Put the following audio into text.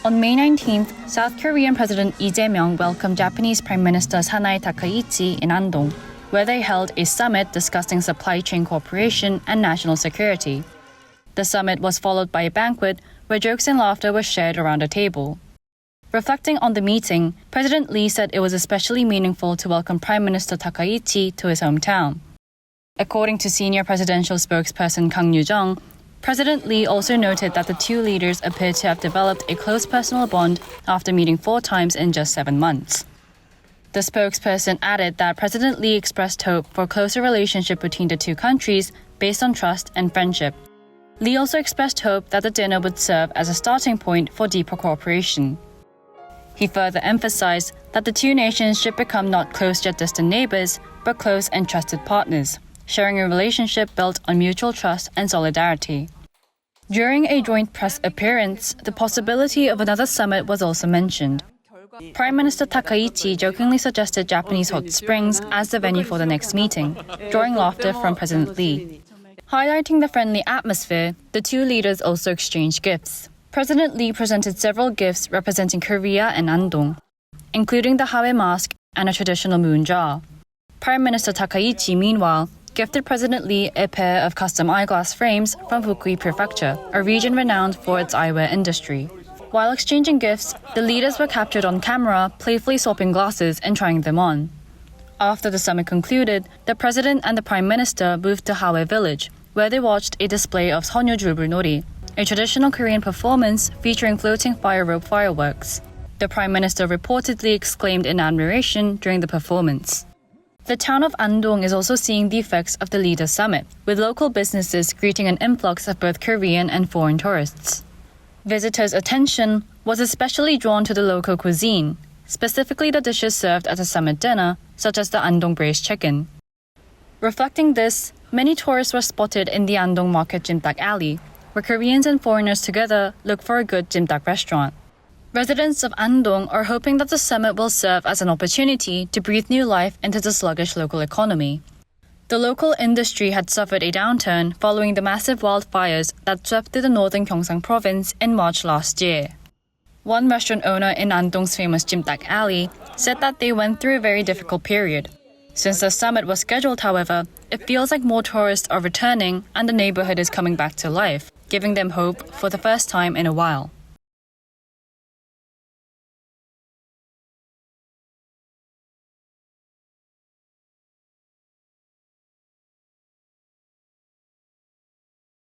On May 19th, South Korean President Lee Jae-myung welcomed Japanese Prime Minister Sanae Takaichi in Andong, where they held a summit discussing supply chain cooperation and national security. The summit was followed by a banquet where jokes and laughter were shared around a table. Reflecting on the meeting, President Lee said it was especially meaningful to welcome Prime Minister Takaichi to his hometown. According to senior presidential spokesperson Kang Yoo-jung, President Lee also noted that the two leaders appeared to have developed a close personal bond after meeting 4 times in just 7 months. The spokesperson added that President Lee expressed hope for a closer relationship between the two countries based on trust and friendship. Lee also expressed hope that the dinner would serve as a starting point for deeper cooperation. He further emphasized that the two nations should become not close yet distant neighbors, but close and trusted partners, sharing a relationship built on mutual trust and solidarity. During a joint press appearance, the possibility of another summit was also mentioned. Prime Minister Takaichi jokingly suggested Japanese hot springs as the venue for the next meeting, drawing laughter from President Lee. Highlighting the friendly atmosphere, the two leaders also exchanged gifts. President Lee presented several gifts representing Korea and Andong, including the Hae mask and a traditional moon jar. Prime Minister Takaichi, meanwhile, gifted President Lee a pair of custom eyeglass frames from Fukui Prefecture, a region renowned for its eyewear industry. While exchanging gifts, the leaders were captured on camera, playfully swapping glasses and trying them on. After the summit concluded, the President and the Prime Minister moved to Hae Village, where they watched a display of Seonyo Julbulnori, a traditional Korean performance featuring floating fire rope fireworks. The Prime Minister reportedly exclaimed in admiration during the performance. The town of Andong is also seeing the effects of the Leaders' Summit, with local businesses greeting an influx of both Korean and foreign tourists. Visitors' attention was especially drawn to the local cuisine, specifically the dishes served at a summit dinner, such as the Andong braised chicken. Reflecting this, many tourists were spotted in the Andong Market Jimtak Alley, where Koreans and foreigners together look for a good jimtak restaurant. Residents of Andong are hoping that the summit will serve as an opportunity to breathe new life into the sluggish local economy. The local industry had suffered a downturn following the massive wildfires that swept through the northern Gyeongsang province in March last year. One restaurant owner in Andong's famous Jimtak Alley said that they went through a very difficult period. Since the summit was scheduled, however, it feels like more tourists are returning and the neighborhood is coming back to life, giving them hope for the first time in a while.